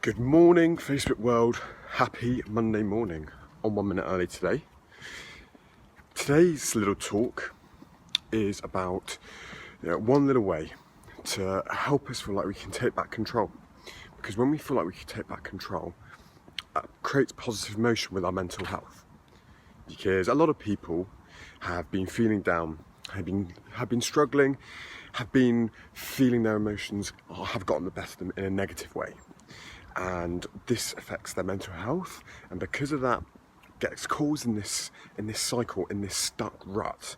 Good morning, Facebook world. Happy Monday morning. On 1 minute early today. Today's little talk is about one little way to help us feel like we can take back control. Because when we feel like we can take back control, it creates positive emotion with our mental health. Because a lot of people have been feeling down, have been struggling, have been feeling their emotions, or have gotten the best of them in a negative way. And this affects their mental health, and because of that gets caused in this cycle, in this stuck rut.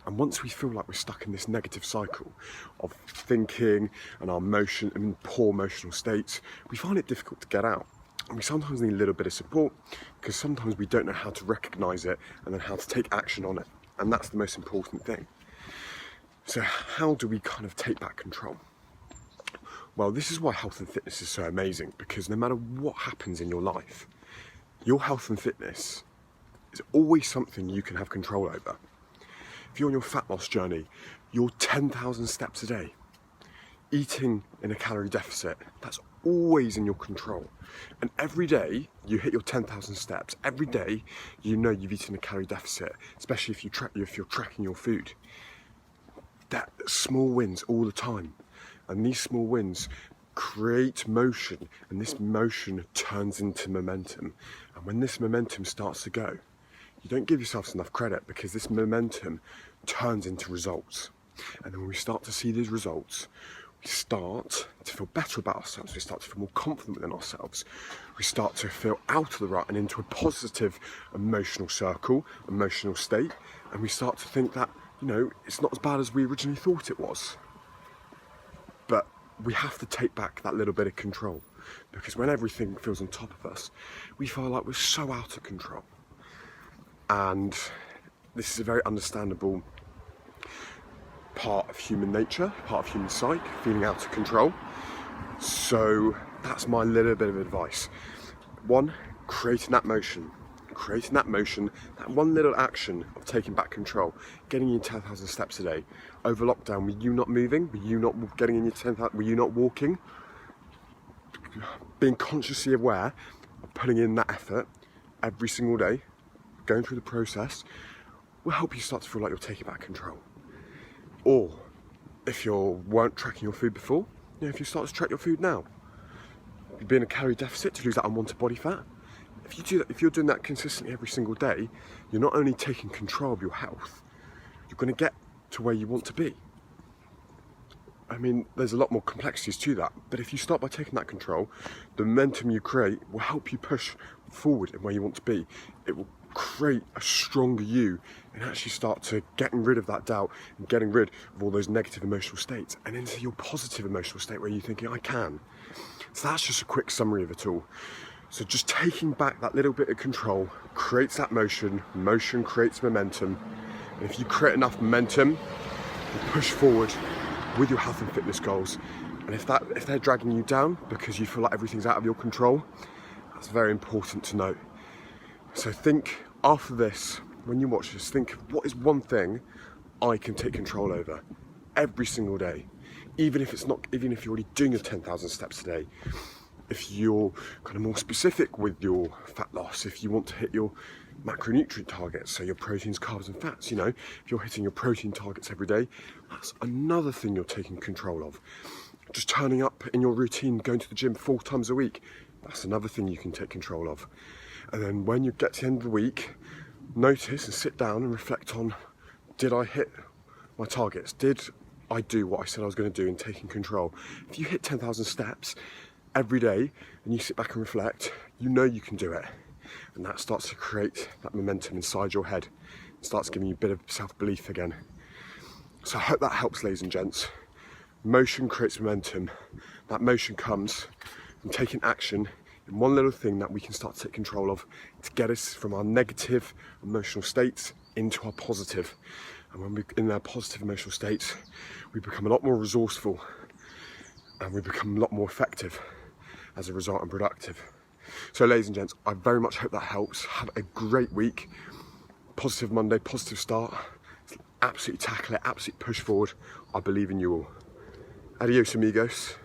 And once we feel like we're stuck in this negative cycle of thinking and our emotion and poor emotional states, we find it difficult to get out. And we sometimes need a little bit of support, because sometimes we don't know how to recognize it and then how to take action on it. And that's the most important thing. So how do we kind of take back control? Well, this is why health and fitness is so amazing, because no matter what happens in your life, your health and fitness is always something you can have control over. If you're on your fat loss journey, your 10,000 steps a day, eating in a calorie deficit, that's always in your control. And every day you hit your 10,000 steps, every day you know you've eaten a calorie deficit, especially if you're tracking your food. That small wins all the time. And these small wins create motion, and this motion turns into momentum. And when this momentum starts to go, you don't give yourself enough credit, because this momentum turns into results. And then when we start to see these results, we start to feel better about ourselves, we start to feel more confident within ourselves, we start to feel out of the rut and into a positive emotional circle, emotional state, and we start to think that, it's not as bad as we originally thought it was. But we have to take back that little bit of control, because when everything feels on top of us, we feel like we're so out of control. And this is a very understandable part of human nature, part of human psyche, feeling out of control. So that's my little bit of advice. One, creating that motion, that one little action of taking back control, getting you 10,000 steps a day. Over lockdown, were you not moving? Were you not getting in your 10,000? Were you not walking? Being consciously aware of putting in that effort every single day, going through the process, will help you start to feel like you're taking back control. Or if you weren't tracking your food before, if you start to track your food now, you'd be in a calorie deficit to lose that unwanted body fat. If you do that, if you're doing that consistently every single day, you're not only taking control of your health, you're going to get to where you want to be. I mean, there's a lot more complexities to that, but if you start by taking that control, the momentum you create will help you push forward in where you want to be. It will create a stronger you, and actually start to getting rid of that doubt and getting rid of all those negative emotional states and into your positive emotional state where you're thinking, I can. So that's just a quick summary of it all. So just taking back that little bit of control creates that motion creates momentum, and if you create enough momentum, you push forward with your health and fitness goals. And if they're dragging you down because you feel like everything's out of your control, that's very important to note. So think, after this, when you watch this, think, what is one thing I can take control over every single day? Even if you're already doing your 10,000 steps a day, if you're kind of more specific with your fat loss, if you want to hit your macronutrient targets, so your proteins, carbs and fats, if you're hitting your protein targets every day, that's another thing you're taking control of. Just turning up in your routine, going to the gym 4 times a week, that's another thing you can take control of. And then when you get to the end of the week, notice and sit down and reflect on, did I hit my targets? Did I do what I said I was going to do in taking control? If you hit 10,000 steps every day and you sit back and reflect, you can do it. And that starts to create that momentum inside your head. It starts giving you a bit of self-belief again. So I hope that helps, ladies and gents. Motion creates momentum. That motion comes from taking action in one little thing that we can start to take control of to get us from our negative emotional states into our positive. And when we're in our positive emotional states, we become a lot more resourceful and we become a lot more effective as a result, and productive. So ladies and gents, I very much hope that helps. Have a great week. Positive Monday, positive start. Absolutely tackle it, absolutely push forward. I believe in you all. Adios amigos.